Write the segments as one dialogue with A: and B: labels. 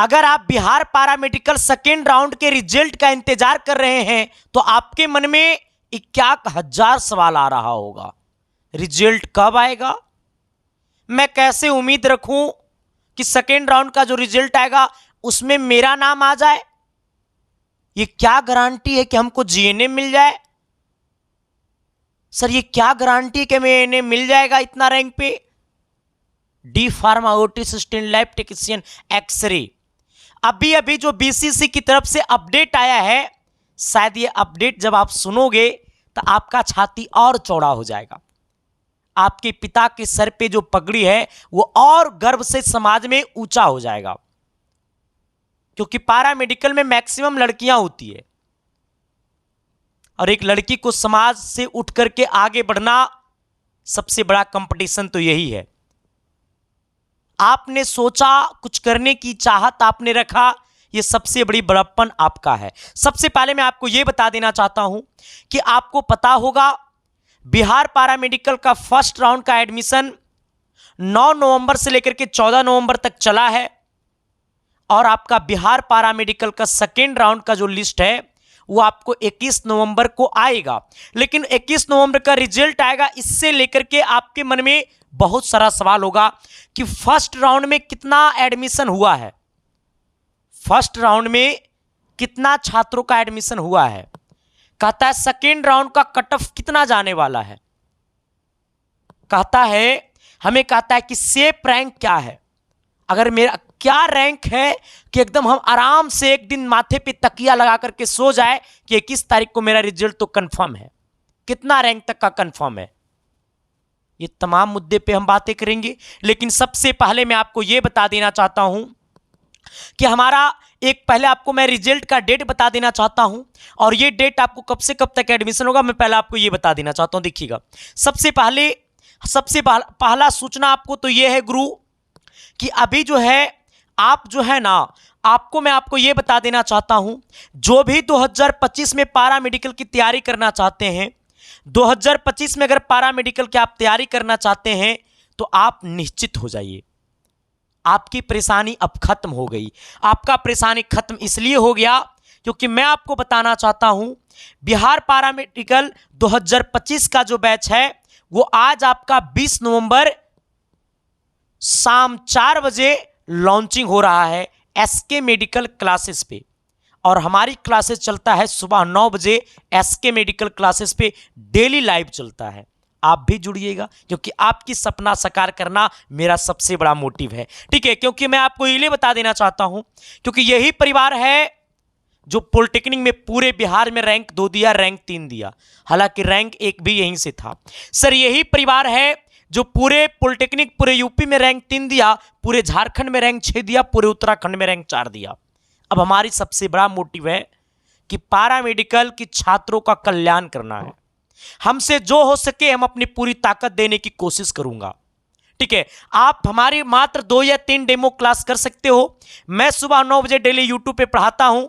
A: अगर आप Bihar paramedical second round के रिजल्ट का इंतजार कर रहे हैं तो आपके मन में 51,000 सवाल आ रहा होगा। रिजल्ट कब आएगा? मैं कैसे उम्मीद रखूं कि सेकेंड राउंड का जो रिजल्ट आएगा उसमें मेरा नाम आ जाए? ये क्या गारंटी है कि हमको जीएनएम मिल जाए? सर ये क्या गारंटी है कि हमें एएनएम मिल जाएगा इतना रैंक पे? D pharma, OT assistant, lab technician, X ray. अभी अभी जो बीसीसी की तरफ से अपडेट आया है, शायद ये अपडेट जब आप सुनोगे तो आपका छाती और चौड़ा हो जाएगा। आपके पिता के सर पे जो पगड़ी है वो और गर्व से समाज में ऊंचा हो जाएगा, क्योंकि पैरामेडिकल में मैक्सिमम लड़कियां होती है और एक लड़की को समाज से उठ करके आगे बढ़ना सबसे बड़ा कंपटीशन तो यही है। आपने सोचा, कुछ करने की चाहत आपने रखा, ये सबसे बड़ी बड़प्पन आपका है। सबसे पहले मैं आपको यह बता देना चाहता हूं कि आपको पता होगा बिहार पैरामेडिकल का फर्स्ट राउंड का एडमिशन 9 नवंबर से लेकर के 14 नवंबर तक चला है और आपका बिहार पैरामेडिकल का सेकेंड राउंड का जो लिस्ट है वो आपको 21 नवंबर को आएगा। लेकिन 21 नवंबर का रिजल्ट आएगा, इससे लेकर के आपके मन में बहुत सारा सवाल होगा कि फर्स्ट राउंड में कितना एडमिशन हुआ है, फर्स्ट राउंड में कितना छात्रों का एडमिशन हुआ है, कहता है सेकेंड राउंड का कट ऑफ कितना जाने वाला है, कहता है हमें कहता है कि सेफ रैंक क्या है, अगर मेरा क्या रैंक है कि एकदम हम आराम से एक दिन माथे पे तकिया लगा करके सो जाए कि 21 तारीख को मेरा रिजल्ट तो कंफर्म है, कितना रैंक तक का कंफर्म है। ये तमाम मुद्दे पे हम बातें करेंगे, लेकिन सबसे पहले मैं आपको यह बता देना चाहता हूं कि हमारा एक पहले आपको मैं रिजल्ट का डेट बता देना चाहता हूं और ये डेट आपको कब से कब तक एडमिशन होगा मैं पहले आपको ये बता देना चाहता हूं। देखिएगा, सबसे पहला सूचना आपको तो ये है गुरु कि अभी जो है आप जो है ना, मैं आपको ये बता देना चाहता हूं, जो भी 2025 में पैरामेडिकल की तैयारी करना चाहते हैं, 2025 में अगर पैरामेडिकल की आप तैयारी करना चाहते हैं तो आप निश्चित हो जाइए, आपकी परेशानी अब खत्म हो गई। आपका परेशानी खत्म इसलिए हो गया क्योंकि मैं आपको बताना चाहता हूं बिहार पैरामेडिकल 2025 का जो बैच है वो आज आपका 20 नवंबर शाम 4 बजे लॉन्चिंग हो रहा है एसके मेडिकल क्लासेस पे, और हमारी क्लासेस चलता है सुबह 9 बजे एसके मेडिकल क्लासेस पे, डेली लाइव चलता है। आप भी जुड़िएगा क्योंकि आपकी सपना साकार करना मेरा सबसे बड़ा मोटिव है, ठीक है। क्योंकि मैं आपको ये बता देना चाहता हूं क्योंकि यही परिवार है जो पॉलिटेक्निक में पूरे बिहार में रैंक 2 दिया, रैंक 3 दिया, हालांकि रैंक 1 भी यहीं से था। सर यही परिवार है जो पूरे पॉलिटेक्निक पूरे यूपी में रैंक 3 दिया, पूरे झारखंड में रैंक 6 दिया, पूरे उत्तराखंड में रैंक 4 दिया। अब हमारी सबसे बड़ा मोटिव है कि पैरामेडिकल की छात्रों का कल्याण करना है। हमसे जो हो सके हम अपनी पूरी ताकत देने की कोशिश करूंगा, ठीक है। आप हमारी मात्र 2 या 3 डेमो क्लास कर सकते हो। मैं सुबह 9 बजे डेली यूट्यूब पे पढ़ाता हूं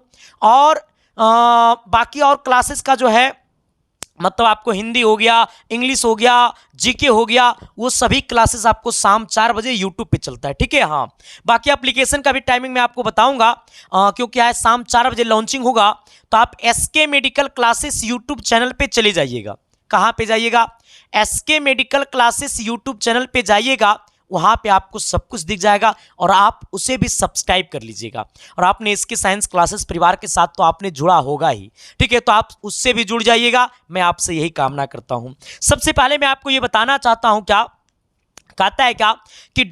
A: और बाकी और क्लासेस का जो है मतलब आपको हिंदी हो गया, इंग्लिश हो गया, जीके हो गया, वो सभी क्लासेस आपको शाम 4 बजे यूट्यूब पे चलता है, ठीक है। हाँ, बाकी एप्लीकेशन का भी टाइमिंग मैं आपको बताऊंगा क्योंकि आज शाम 4 बजे लॉन्चिंग होगा। तो आप SK medical classes YouTube channel पे चले जाइएगा। कहाँ पे जाइएगा? SK medical classes YouTube channel पे जाइएगा, वहाँ पे आपको सब कुछ दिख जाएगा और आप उसे भी सब्सक्राइब कर लीजिएगा। और आपने इसके साइंस क्लासेस परिवार के साथ तो आपने जुड़ा होगा ही, ठीक है, तो आप उससे भी जुड़ जाइएगा, मैं आपसे यही कामना करता हूँ। सबसे पहले मैं आपको ये बताना चाहता हूँ, क्या कहता है क्या कि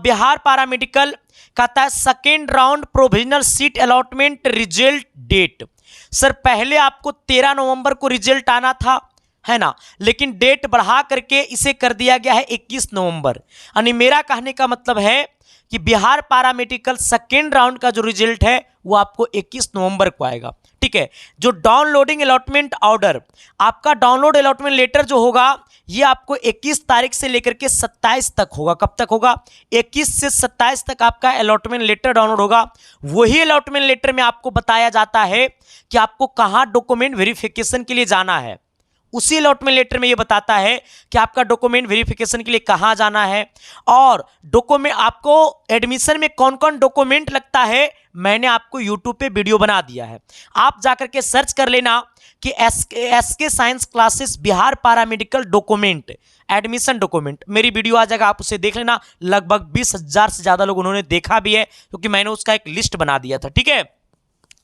A: बिहार पैरामेडिकल कहता है second round provisional seat allotment result date. Sir पहले आपको 13 नवंबर को रिजल्ट आना था, है ना, लेकिन डेट बढ़ा करके इसे कर दिया गया है 21 नवंबर। यानी मेरा कहने का मतलब है कि बिहार पैरामेडिकल सेकेंड राउंड का जो रिजल्ट है वो आपको 21 नवंबर को आएगा, ठीक है। जो डाउनलोडिंग अलॉटमेंट ऑर्डर, आपका डाउनलोड अलॉटमेंट लेटर जो होगा ये आपको 21 तारीख से लेकर के 27 तक होगा। कब तक होगा? 21 से 27 तक आपका अलॉटमेंट लेटर डाउनलोड होगा। वही अलॉटमेंट लेटर में आपको बताया जाता है कि आपको कहाँ डॉक्यूमेंट वेरिफिकेशन के लिए जाना है, उसी अलॉटमेंट लेटर में ये बताता है कि आपका डॉक्यूमेंट वेरिफिकेशन के लिए कहाँ जाना है और डॉक्यूमेंट आपको एडमिशन में कौन कौन डॉक्यूमेंट लगता है मैंने आपको यूट्यूब पे वीडियो बना दिया है। आप जाकर के सर्च कर लेना कि SK science classes Bihar paramedical document admission document, मेरी वीडियो आ जाएगा, आप उसे देख लेना। लगभग 20,000 से ज़्यादा लोग उन्होंने देखा भी है क्योंकि मैंने उसका एक लिस्ट बना दिया था। ठीक है,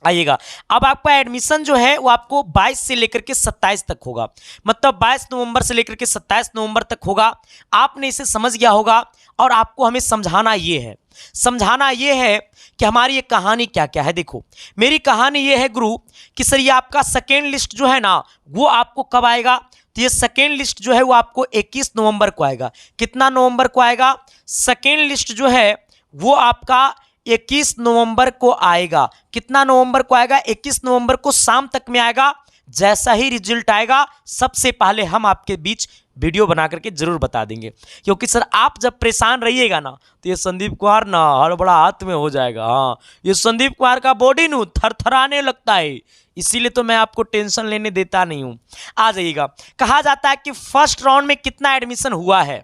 A: आइएगा। अब आपका एडमिशन जो है वो आपको 22 से लेकर के 27 तक होगा, मतलब 22 नवंबर से लेकर के 27 नवंबर तक होगा। आपने इसे समझ गया होगा और आपको हमें समझाना ये है कि हमारी ये कहानी क्या क्या है। देखो मेरी कहानी ये है गुरु कि सर ये आपका सेकेंड लिस्ट जो है ना वो आपको कब आएगा, तो ये सेकेंड लिस्ट जो है वो आपको 21 नवंबर को आएगा। कितना नवंबर को आएगा? सेकेंड लिस्ट जो है वो आपका 21 नवंबर को आएगा। कितना नवंबर को आएगा? 21 नवंबर को शाम तक में आएगा। जैसा ही रिजल्ट आएगा सबसे पहले हम आपके बीच वीडियो बना करके जरूर बता देंगे, क्योंकि सर आप जब परेशान रहिएगा ना तो ये संदीप कुमार ना हड़बड़ा हाथ में हो जाएगा। हाँ, ये संदीप कुमार का बॉडी नू थरथराने लगता है, इसीलिए तो मैं आपको टेंशन लेने देता नहीं हूं। आ जाइएगा। कहा जाता है कि फर्स्ट राउंड में कितना एडमिशन हुआ है।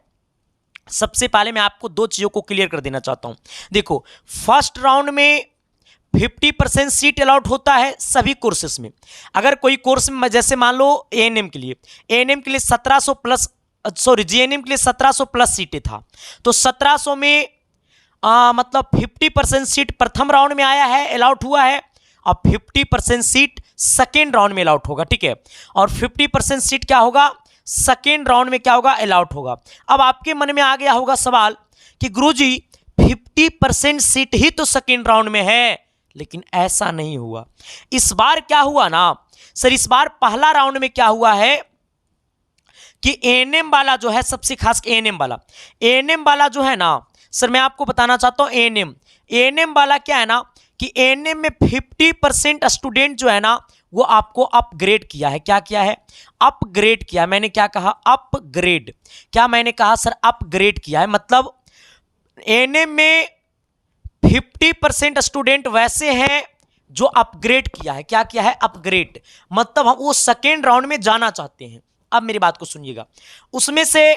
A: सबसे पहले मैं आपको दो चीज़ों को क्लियर कर देना चाहता हूं। देखो फर्स्ट राउंड में 50% सीट अलाउट होता है सभी कोर्सेस में। अगर कोई कोर्स में जैसे मान लो एएनएम के लिए 1700 प्लस, सॉरी जीएनएम के लिए 1700 प्लस सीटें था, तो 1700 में मतलब 50% सीट प्रथम राउंड में आया है, अलाउट हुआ है, और 50% सीट सेकेंड राउंड में अलाउट होगा। ठीक है, और 50% सीट क्या होगा? सेकेंड राउंड में क्या होगा? अलाउट होगा। अब आपके मन में आ गया होगा सवाल कि गुरुजी 50% सीट ही तो सेकेंड राउंड में है, लेकिन ऐसा नहीं हुआ। इस बार क्या हुआ ना सर, इस बार पहला राउंड में क्या हुआ है कि एएनएम वाला जो है, सबसे खास एएनएम वाला जो है ना सर, मैं आपको बताना चाहता हूं एएनएम वाला क्या है ना कि एएनएम में 50% स्टूडेंट जो है ना वो आपको अपग्रेड किया है। क्या किया है? अपग्रेड किया है। मैंने क्या कहा? अपग्रेड। क्या मैंने कहा सर? अपग्रेड किया है। मतलब एएनएम में 50% स्टूडेंट वैसे हैं जो अपग्रेड किया है। क्या किया है? अपग्रेड। मतलब हम वो सेकेंड राउंड में जाना चाहते हैं। अब मेरी बात को सुनिएगा, उसमें से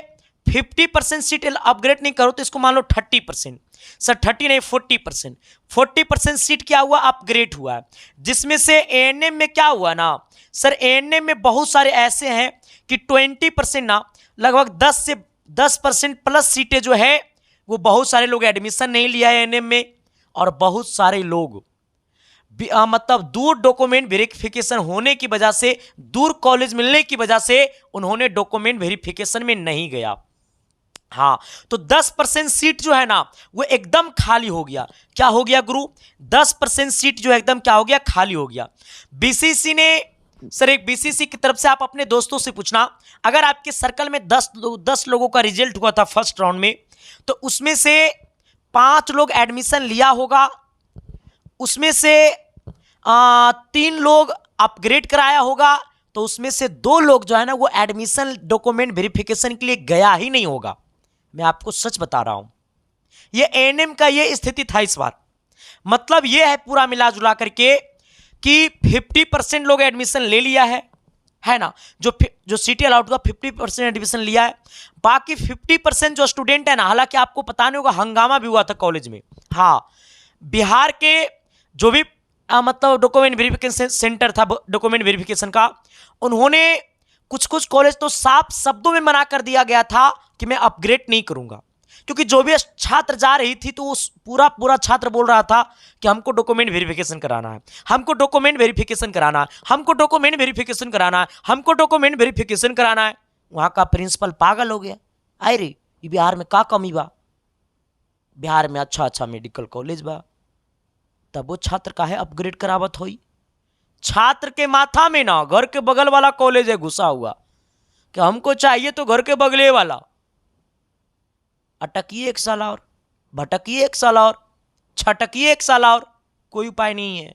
A: 50% सीट अपग्रेड नहीं करो तो इसको मान लो 30%, सर 30 नहीं 40% सीट क्या हुआ? अपग्रेड हुआ है। जिसमें से एएनएम में क्या हुआ ना सर, एएनएम में बहुत सारे ऐसे हैं कि 20% ना लगभग 10% प्लस सीटें जो है वो बहुत सारे लोग एडमिशन नहीं लिया है एएनएम में, और बहुत सारे लोग मतलब दूर डॉक्यूमेंट वेरिफिकेशन होने की वजह से, दूर कॉलेज मिलने की वजह से उन्होंने डॉक्यूमेंट वेरिफिकेशन में नहीं गया। हाँ, तो 10% सीट जो है ना वो एकदम खाली हो गया। क्या हो गया गुरु? 10% सीट जो एकदम क्या हो गया? खाली हो गया। बीसीसी ने सर, एक बीसीसी की तरफ से आप अपने दोस्तों से पूछना, अगर आपके सर्कल में 10 लोगों का रिजल्ट हुआ था फर्स्ट राउंड में, तो उसमें से 5 लोग एडमिशन लिया होगा, उसमें से 3 लोग अपग्रेड कराया होगा, तो उसमें से 2 लोग जो है ना वो एडमिशन डॉक्यूमेंट वेरिफिकेशन के लिए गया ही नहीं होगा। मैं आपको सच बता रहा हूं, ये एएनएम का ये स्थिति था इस बार। मतलब ये है पूरा मिला जुला करके कि 50% लोग एडमिशन ले लिया है ना, जो सीटें अलाउट हुआ 50% एडमिशन लिया है। बाकी 50% जो स्टूडेंट है ना, हालांकि आपको पता नहीं होगा हंगामा भी हुआ था कॉलेज में। हाँ, बिहार के जो भी मतलब डॉक्यूमेंट वेरिफिकेशन सेंटर था डॉक्यूमेंट वेरिफिकेशन का, उन्होंने कुछ कॉलेज तो साफ शब्दों में मना कर दिया गया था कि मैं अपग्रेड नहीं करूंगा, क्योंकि जो भी छात्र जा रही थी तो उस पूरा छात्र बोल रहा था कि हमको डॉक्यूमेंट वेरिफिकेशन कराना है, हमको डॉक्यूमेंट वेरिफिकेशन कराना है, हमको डॉक्यूमेंट वेरिफिकेशन कराना है, हमको डॉक्यूमेंट वेरिफिकेशन कराना है। वहां का प्रिंसिपल पागल हो गया, अरे ये बिहार में का कमी बा, बिहार में अच्छा मेडिकल कॉलेज बा, तब वो छात्र काहे अपग्रेड करावत होई। छात्र के माथा में ना घर के बगल वाला कॉलेज है घुसा हुआ कि हमको चाहिए तो घर के बगले वाला। अटकिए 1 साल और, भटकिए 1 साल और, छटकिए 1 साल और, कोई उपाय नहीं है।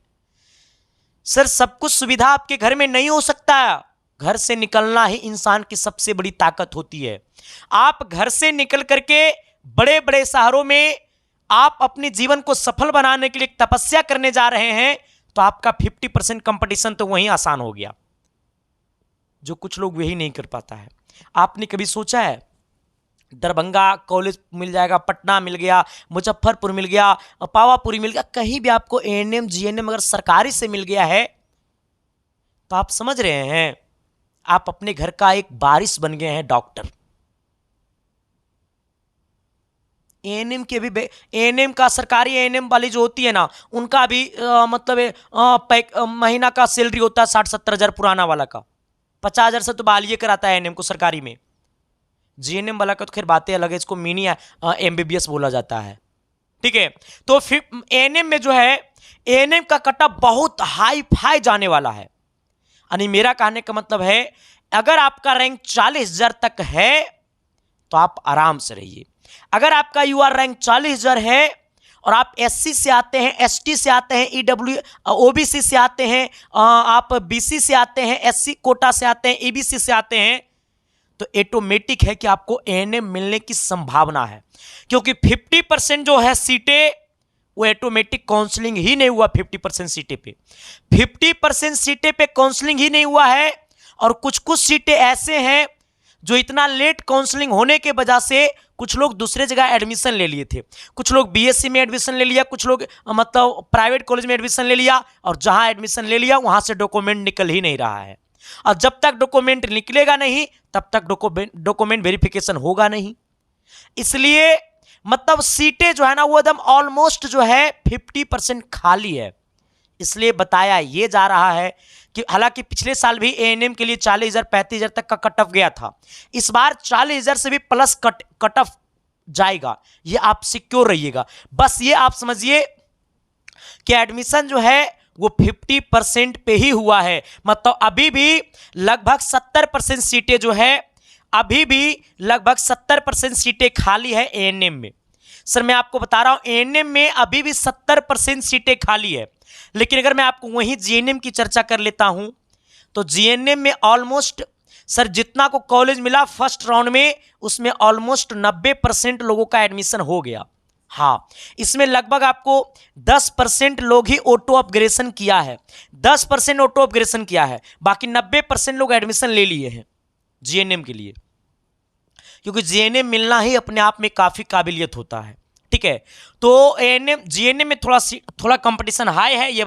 A: सर सब कुछ सुविधा आपके घर में नहीं हो सकता। घर से निकलना ही इंसान की सबसे बड़ी ताकत होती है। आप घर से निकल करके बड़े बड़े शहरों में आप अपने जीवन को सफल बनाने के लिए तपस्या करने जा रहे हैं, तो आपका 50% कंपटीशन तो वहीं आसान हो गया। जो कुछ लोग वही नहीं कर पाता है। आपने कभी सोचा है दरभंगा कॉलेज मिल जाएगा, पटना मिल गया, मुजफ्फरपुर मिल गया, पावापुरी मिल गया, कहीं भी आपको एएनएम जीएनएम अगर सरकारी से मिल गया है तो आप समझ रहे हैं आप अपने घर का एक वारिस बन गए हैं डॉक्टर। एएनएम के भी एएनएम का सरकारी एएनएम वाली जो होती है ना, उनका भी महीना का सैलरी होता है 60-70 हज़ार, पुराना वाला का 50 हज़ार से तो बालिए कराता है एएनएम को सरकारी में। जीएनएम वाला का तो खैर बातें अलग है, इसको मिनी एमबीबीएस बोला जाता है, ठीक है। तो फिर एएनएम में जो है एएनएम का कटअप बहुत हाई फाई जाने वाला है। यानी मेरा कहने का मतलब है अगर आपका रैंक 40,000 तक है तो आप आराम से रहिए। अगर आपका यूआर रैंक 40,000 है और आप एससी से आते हैं, एसटी से आते हैं, ईडब्ल्यू ओबीसी से आते हैं, आप बीसी से आते हैं, एससी कोटा से आते हैं, ईबीसी से आते हैं, तो ऑटोमेटिक है कि आपको एएनएम मिलने की संभावना है। क्योंकि 50% जो है सीटें वो ऑटोमेटिक काउंसलिंग ही नहीं हुआ। 50% सीटें पे 50% सीटें पे काउंसलिंग ही नहीं हुआ है। और कुछ कुछ सीटें ऐसे हैं जो इतना लेट काउंसलिंग होने के वजह से कुछ लोग दूसरे जगह एडमिशन ले लिए थे। कुछ लोग बीएससी में एडमिशन ले लिया, कुछ लोग मतलब प्राइवेट कॉलेज में एडमिशन ले लिया, और जहां एडमिशन ले लिया वहां से डॉक्यूमेंट निकल ही नहीं रहा है। और जब तक डॉक्यूमेंट निकलेगा नहीं तब तक डॉक्यूमेंट वेरिफिकेशन होगा नहीं। इसलिए मतलब सीटें जो है ना वो एकदम ऑलमोस्ट जो है 50% खाली है। इसलिए बताया ये जा रहा है कि हालांकि पिछले साल भी एएनएम के लिए 40,000 35,000 तक का कट ऑफ गया था, इस बार 40,000 से भी प्लस कट ऑफ जाएगा, ये आप सिक्योर रहिएगा। बस ये आप समझिए कि एडमिशन जो है वो 50% पे ही हुआ है। मतलब अभी भी लगभग 70% सीटें जो है अभी भी लगभग 70% सीटें खाली है एएनएम में। सर मैं आपको बता रहा हूं एएनएम में अभी भी 70% सीटें खाली है। लेकिन अगर मैं आपको वहीं जीएनएम की चर्चा कर लेता हूं तो जीएनएम में ऑलमोस्ट सर जितना को कॉलेज मिला फर्स्ट राउंड में उसमें ऑलमोस्ट 90% लोगों का एडमिशन हो गया। हाँ, इसमें लगभग आपको 10% लोग ही ऑटो अपग्रेडेशन किया है, 10% ऑटो अपग्रेडेशन किया है, बाकी 90% लोग एडमिशन ले लिए हैं जीएनएम के लिए। क्योंकि जीएनएम मिलना ही अपने आप में काफ़ी काबिलियत होता है, ठीक है। तो एएनएम जीएनएम में थोड़ा कंपटीशन हाई है, ये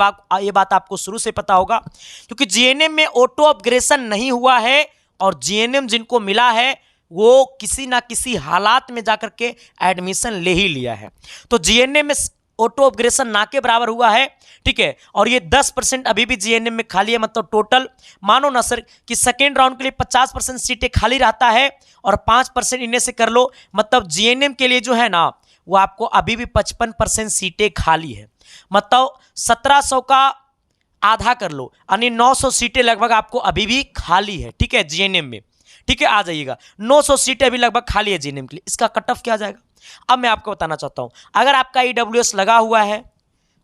A: बात आपको शुरू से पता होगा। क्योंकि जीएनएम में ऑटो अपग्रेडेशन नहीं हुआ है और जीएनएम जिनको मिला है वो किसी ना किसी हालात में जाकर के एडमिशन ले ही लिया है। तो जीएनएम में ऑटो अपग्रेडेशन ना के बराबर हुआ है, ठीक है। और ये 10% अभी भी जीएनएम में खाली है। मतलब टोटल मानो ना सर कि सेकेंड राउंड के लिए 50% सीटें खाली रहता है और 5% इन्हें से कर लो, मतलब जीएनएम के लिए जो है ना वो आपको अभी भी 55% सीटें खाली है। मतलब 1700 का आधा कर लो, यानी 900 सीटें लगभग आपको अभी भी खाली है, ठीक है जीएनएम में, ठीक है। आ जाइएगा 900 सीटें अभी लगभग खाली है जीएनएम के लिए। इसका कट ऑफ क्या जाएगा अब मैं आपको बताना चाहता हूं। अगर आपका ईडब्ल्यूएस लगा हुआ है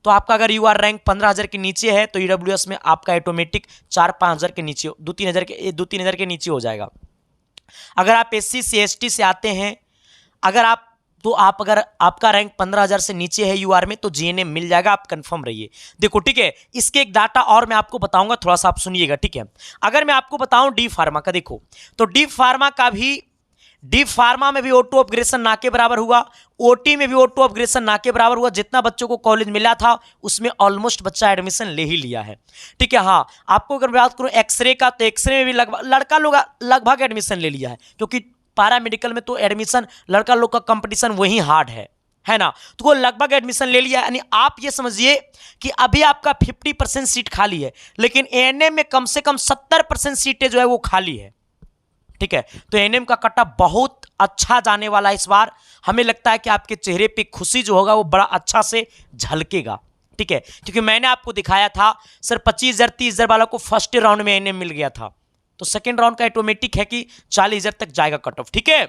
A: तो आपका अगर यूआर रैंक 15,000 के नीचे है तो ईडब्ल्यूएस में आपका ऑटोमेटिक 4-5 हज़ार के नीचे 2-3 हज़ार के नीचे हो जाएगा। अगर आप एससी से एसटी से आते हैं अगर आपका रैंक 15,000 से नीचे है यूआर में तो जीएनएम मिल जाएगा, आप कंफर्म रहिए। देखो ठीक है, इसके एक डाटा और मैं आपको बताऊंगा, थोड़ा सा आप सुनिएगा, ठीक है। अगर मैं आपको बताऊं डी फार्मा का, देखो तो डी फार्मा में भी ऑटो अपग्रेडेशन ना के बराबर हुआ, ओटी में भी ऑटो अपग्रेडेशन ना के बराबर हुआ। जितना बच्चों को कॉलेज मिला था उसमें ऑलमोस्ट बच्चा एडमिशन ले ही लिया है, ठीक है। हाँ, आपको अगर बात करूं एक्सरे का तो एक्सरे में भी लड़का लोग लगभग एडमिशन ले लिया है, क्योंकि पैरा मेडिकल में तो एडमिशन लड़का लोग का कंपटीशन वही हार्ड है ना, तो वो लगभग एडमिशन ले लिया। यानी आप ये समझिए कि अभी आपका 50% सीट खाली है, लेकिन एएनएम में कम से कम 70% सीटें जो है वो खाली है, ठीक है। तो एएनएम का कट ऑफ बहुत अच्छा जाने वाला है इस बार। हमें लगता है कि आपके चेहरे पे खुशी जो होगा वो बड़ा अच्छा से झलकेगा, ठीक है। क्योंकि मैंने आपको दिखाया था सर 25,000 30,000 वालों को फर्स्ट राउंड में एएनएम मिल गया था, तो सेकेंड राउंड का ऑटोमेटिक है कि 40,000 तक जाएगा कट ऑफ, ठीक है।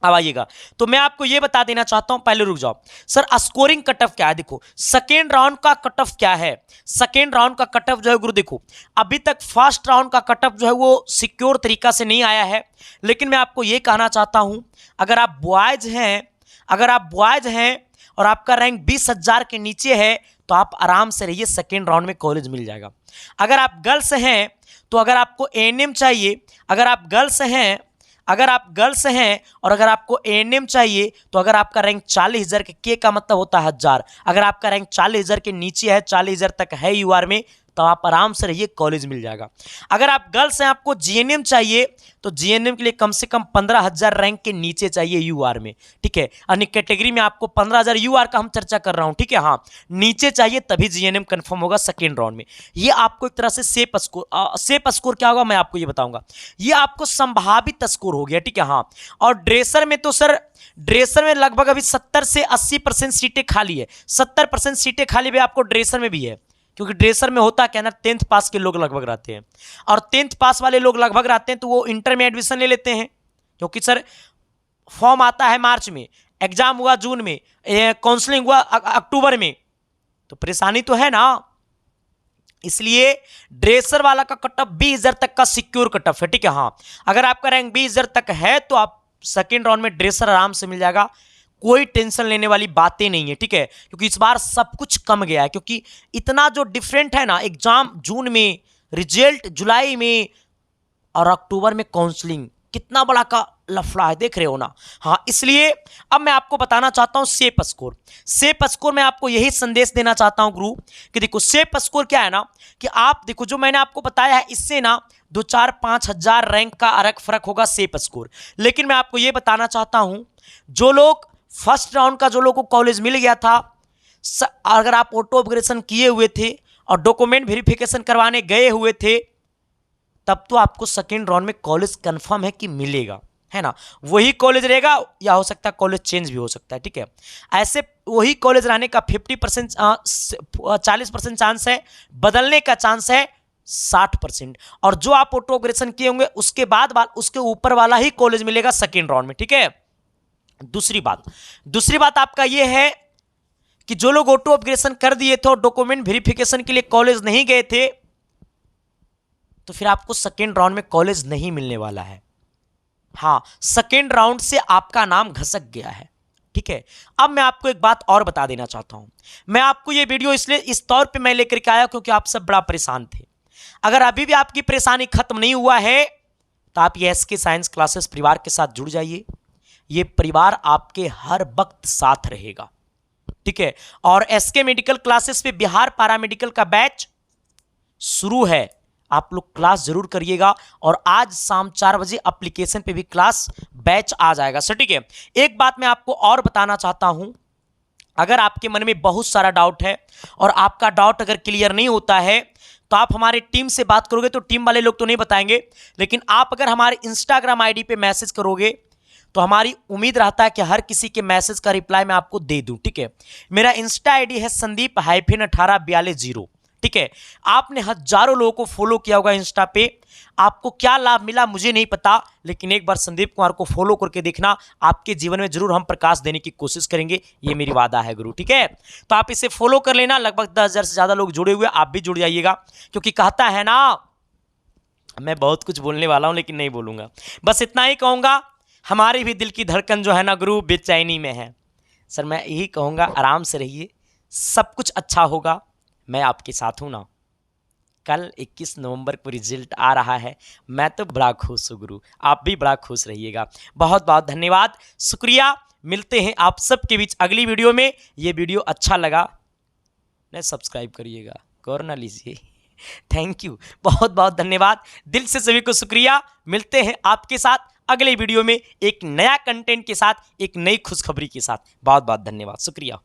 A: अब आइएगा, तो मैं आपको यह बता देना चाहता हूं, पहले रुक जाओ सर स्कोरिंग कट ऑफ क्या है। देखो सेकेंड राउंड का कट ऑफ क्या है, सेकेंड राउंड का कट ऑफ जो है गुरु देखो अभी तक फर्स्ट राउंड का कट ऑफ जो है वो सिक्योर तरीका से नहीं आया है। लेकिन मैं आपको यह कहना चाहता हूं अगर आप बॉयज हैं और आपका रैंक 20,000 के नीचे है तो आप आराम से रहिए, सेकेंड राउंड में कॉलेज मिल जाएगा। अगर आप गर्ल्स हैं तो अगर आपको एएनएम चाहिए, अगर आप गर्ल्स हैं और अगर आपको एएनएम चाहिए तो अगर आपका रैंक 40,000 के का मतलब होता है 1000, अगर आपका रैंक 40,000 के नीचे है, 40,000 तक है यूआर में, तो आप आराम से रहिए, कॉलेज मिल जाएगा। अगर आप गर्ल्स हैं, आपको जीएनएम चाहिए तो जीएनएम के लिए कम से कम 15,000 रैंक के नीचे चाहिए यूआर में, ठीक है। अन्य कैटेगरी में आपको 15,000 यूआर का हम चर्चा कर रहा हूं, ठीक है, हाँ, नीचे चाहिए तभी जीएनएम कंफर्म होगा सेकेंड राउंड में। ये आपको एक तरह से सेफ स्कोर क्या होगा मैं आपको ये बताऊंगा, ये आपको संभावित स्कोर हो गया, ठीक है, हाँ। और ड्रेसर में तो सर, ड्रेसर में लगभग अभी 70 से 80% सीटें खाली है, 70% सीटें खाली भी आपको ड्रेसर में भी है, क्योंकि ड्रेसर में होता क्या ना, 10th पास के लोग लगभग रहते हैं, और 10th पास वाले लोग लगभग रहते हैं तो वो इंटर में एडमिशन ले लेते हैं, क्योंकि सर फॉर्म आता है मार्च में, एग्जाम हुआ जून में, काउंसलिंग हुआ अक्टूबर में, तो परेशानी तो है ना। इसलिए ड्रेसर वाला का कट ऑफ 20,000 तक का सिक्योर कट ऑफ है, ठीक है, हाँ। अगर आपका रैंक 20,000 तक है तो आप सेकेंड राउंड में ड्रेसर आराम से मिल जाएगा, कोई टेंशन लेने वाली बातें नहीं है, ठीक है, क्योंकि इस बार सब कुछ कम गया है, क्योंकि इतना जो डिफरेंट है ना, एग्जाम जून में, रिजल्ट जुलाई में और अक्टूबर में काउंसलिंग, कितना बड़ा का लफड़ा है, देख रहे हो ना, हाँ। इसलिए अब मैं आपको बताना चाहता हूं सेफ स्कोर। सेफ स्कोर में आपको यही संदेश देना चाहता हूं गुरु कि देखो सेफ स्कोर क्या है ना, कि आप देखो जो मैंने आपको बताया है, इससे ना 2-4-5 हजार रैंक का अलग फर्क होगा सेफ स्कोर। लेकिन मैं आपको यह बताना चाहता हूं, जो लोग फर्स्ट राउंड का जो लोगों को कॉलेज मिल गया था, अगर आप ऑटो अपग्रेडेशन किए हुए थे और डॉक्यूमेंट वेरिफिकेशन करवाने गए हुए थे, तब तो आपको सेकेंड राउंड में कॉलेज कंफर्म है कि मिलेगा, है ना। वही कॉलेज रहेगा या हो सकता है कॉलेज चेंज भी हो सकता है, ठीक है। ऐसे वही कॉलेज रहने का 50% 40% चांस है, बदलने का चांस है 60%, और जो आप ऑटो अपग्रेडेशन किए होंगे उसके बाद उसके ऊपर वाला ही कॉलेज मिलेगा सेकेंड राउंड में, ठीक है। दूसरी बात आपका यह है कि जो लोग ऑटो अपग्रेडेशन कर दिए थे और डॉक्यूमेंट वेरिफिकेशन के लिए कॉलेज नहीं गए थे, तो फिर आपको सेकेंड राउंड में कॉलेज नहीं मिलने वाला है, हाँ। सेकेंड राउंड से आपका नाम घसक गया है, ठीक है। अब मैं आपको एक बात और बता देना चाहता हूं, मैं आपको यह वीडियो इसलिए इस तौर पे मैं लेकर के आया क्योंकि आप सब बड़ा परेशान थे। अगर अभी भी आपकी परेशानी खत्म नहीं हुआ है तो आप ये एसके साइंस क्लासेस परिवार के साथ जुड़ जाइए, ये परिवार आपके हर वक्त साथ रहेगा, ठीक है। और एसके मेडिकल क्लासेस पे बिहार पैरामेडिकल का बैच शुरू है, आप लोग क्लास जरूर करिएगा, और आज शाम 4 बजे एप्लीकेशन पे भी क्लास बैच आ जाएगा, सर, ठीक है। एक बात मैं आपको और बताना चाहता हूं, अगर आपके मन में बहुत सारा डाउट है और आपका डाउट अगर क्लियर नहीं होता है तो आप हमारे टीम से बात करोगे तो टीम वाले लोग तो नहीं बताएंगे, लेकिन आप अगर हमारे इंस्टाग्राम आईडी पे मैसेज करोगे तो हमारी उम्मीद रहता है कि हर किसी के मैसेज का रिप्लाई मैं आपको दे दूं, ठीक है। मेरा इंस्टा आईडी है संदीप-1842, ठीक है। आपने हजारों लोगों को फॉलो किया होगा इंस्टा पे, आपको क्या लाभ मिला मुझे नहीं पता, लेकिन एक बार संदीप कुमार को फॉलो करके देखना, आपके जीवन में जरूर हम प्रकाश देने की कोशिश करेंगे, ये मेरी वादा है गुरु, ठीक है। तो आप इसे फॉलो कर लेना, लगभग 10,000 से ज्यादा लोग जुड़े हुए, आप भी जुड़ जाइएगा, क्योंकि कहता है ना, मैं बहुत कुछ बोलने वाला हूं लेकिन नहीं बोलूंगा, बस इतना ही कहूंगा, हमारी भी दिल की धड़कन जो है ना गुरु बेचैनी में है। सर मैं यही कहूँगा, आराम से रहिए, सब कुछ अच्छा होगा, मैं आपके साथ हूँ ना। कल 21 नवंबर को रिजल्ट आ रहा है, मैं तो बड़ा खुश हूँ गुरु, आप भी बड़ा खुश रहिएगा। बहुत बहुत धन्यवाद, शुक्रिया, मिलते हैं आप सबके बीच अगली वीडियो में। ये वीडियो अच्छा लगा न सब्सक्राइब करिएगा, गौर ना लीजिए। थैंक यू, बहुत बहुत धन्यवाद, दिल से सभी को शुक्रिया। मिलते हैं आपके साथ अगले वीडियो में एक नया कंटेंट के साथ, एक नई खुशखबरी के साथ। बहुत बहुत धन्यवाद, शुक्रिया।